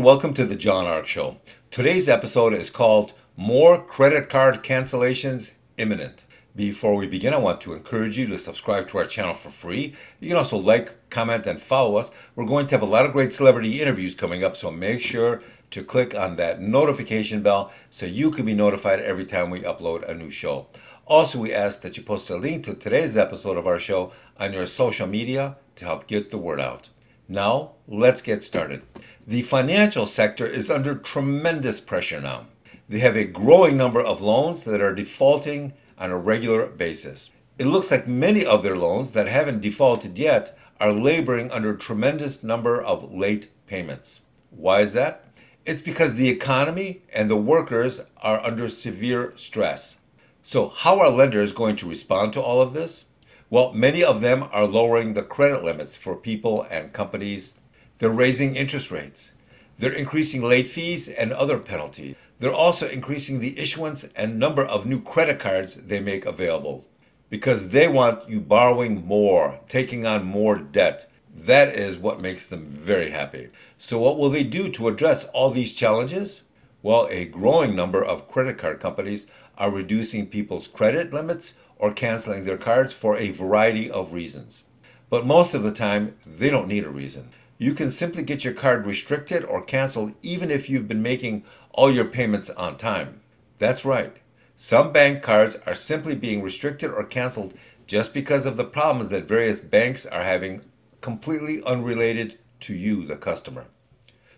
and welcome to the John Ark Show. Today's episode is called More Credit Card Cancellations Imminent. Before we begin, I want to encourage you to subscribe to our channel for free. You can also like, comment, and follow us. We're going to have a lot of great celebrity interviews coming up, so make sure to click on that notification bell so you can be notified every time we upload a new show. Also, we ask that you post a link to today's episode of our show on your social media to help get the word out. Now, let's get started. The financial sector is under tremendous pressure now. They have a growing number of loans that are defaulting on a regular basis. It looks like many of their loans that haven't defaulted yet are laboring under a tremendous number of late payments. Why is that? It's because the economy and the workers are under severe stress. So how are lenders going to respond to all of this? Well, many of them are lowering the credit limits for people and companies. They're raising interest rates. They're increasing late fees and other penalties. They're also increasing the issuance and number of new credit cards they make available because they want you borrowing more, taking on more debt. That is what makes them very happy. So what will they do to address all these challenges? Well, a growing number of credit card companies are reducing people's credit limits or canceling their cards for a variety of reasons. But most of the time, they don't need a reason. You can simply get your card restricted or canceled even if you've been making all your payments on time. That's right. Some bank cards are simply being restricted or canceled just because of the problems that various banks are having completely unrelated to you, the customer.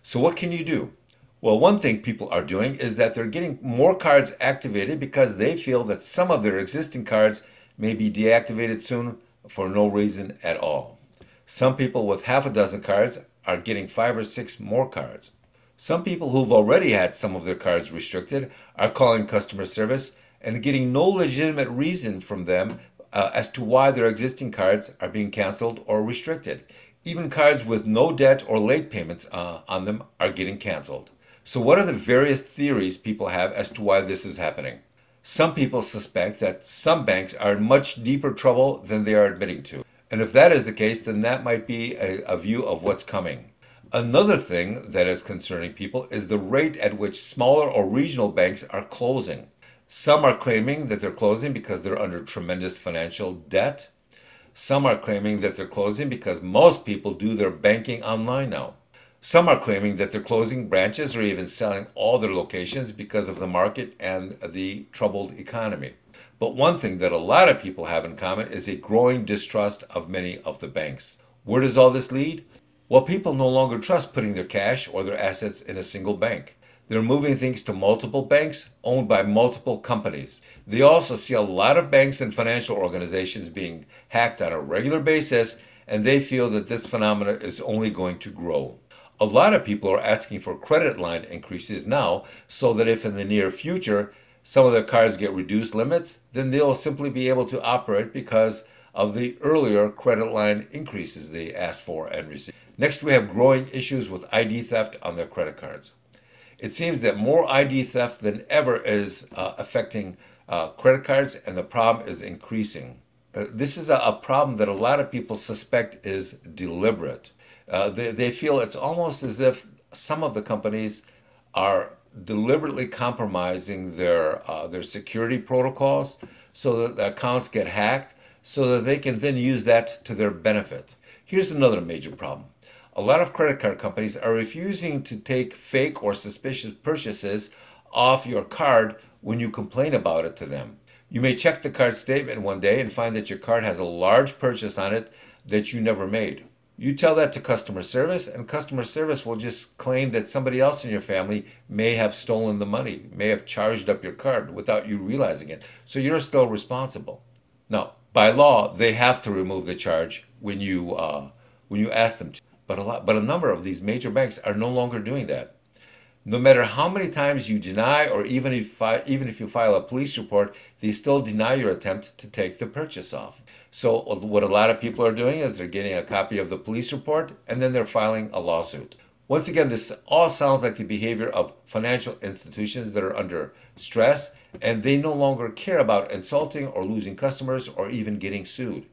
So what can you do? Well, one thing people are doing is that they're getting more cards activated because they feel that some of their existing cards may be deactivated soon for no reason at all. Some people with half a dozen cards are getting 5 or 6 more cards. Some people who've already had some of their cards restricted are calling customer service and getting no legitimate reason from them as to why their existing cards are being canceled or restricted. Even cards with no debt or late payments on them are getting canceled. So what are the various theories people have as to why this is happening? Some people suspect that some banks are in much deeper trouble than they are admitting to. And if that is the case, then that might be a view of what's coming. Another thing that is concerning people is the rate at which smaller or regional banks are closing. Some are claiming that they're closing because they're under tremendous financial debt. Some are claiming that they're closing because most people do their banking online now. Some are claiming that they're closing branches or even selling all their locations because of the market and the troubled economy. But one thing that a lot of people have in common is a growing distrust of many of the banks. Where does all this lead? Well, people no longer trust putting their cash or their assets in a single bank. They're moving things to multiple banks owned by multiple companies. They also see a lot of banks and financial organizations being hacked on a regular basis, and they feel that this phenomenon is only going to grow. A lot of people are asking for credit line increases now so that if in the near future some of their cards get reduced limits, then they'll simply be able to operate because of the earlier credit line increases they asked for and received. Next, we have growing issues with ID theft on their credit cards. It seems that more ID theft than ever is affecting credit cards, and the problem is increasing. This is a problem that a lot of people suspect is deliberate. They feel it's almost as if some of the companies are deliberately compromising their security protocols so that the accounts get hacked so that they can then use that to their benefit. Here's another major problem. A lot of credit card companies are refusing to take fake or suspicious purchases off your card when you complain about it to them. You may check the card statement one day and find that your card has a large purchase on it that you never made. You tell that to customer service, and customer service will just claim that somebody else in your family may have stolen the money, may have charged up your card without you realizing it. So you're still responsible. Now, by law, they have to remove the charge when you ask them to. But a number of these major banks are no longer doing that. No matter how many times you deny, or even if you file a police report, they still deny your attempt to take the purchase off. So what a lot of people are doing is they're getting a copy of the police report and then they're filing a lawsuit. Once again, this all sounds like the behavior of financial institutions that are under stress, and they no longer care about insulting or losing customers or even getting sued.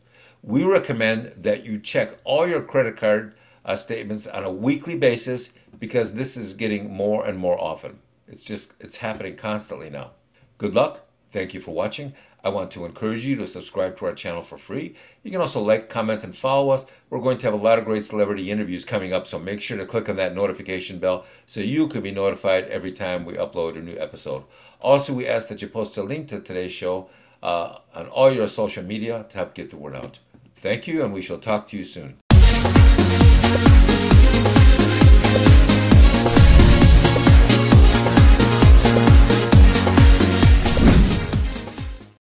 We recommend that you check all your credit card statements on a weekly basis because this is getting more and more often. It's happening constantly now. Good luck. Thank you for watching. I want to encourage you to subscribe to our channel for free. You can also like, comment, and follow us. We're going to have a lot of great celebrity interviews coming up, so make sure to click on that notification bell so you can be notified every time we upload a new episode. Also, we ask that you post a link to today's show on all your social media to help get the word out. Thank you, and we shall talk to you soon.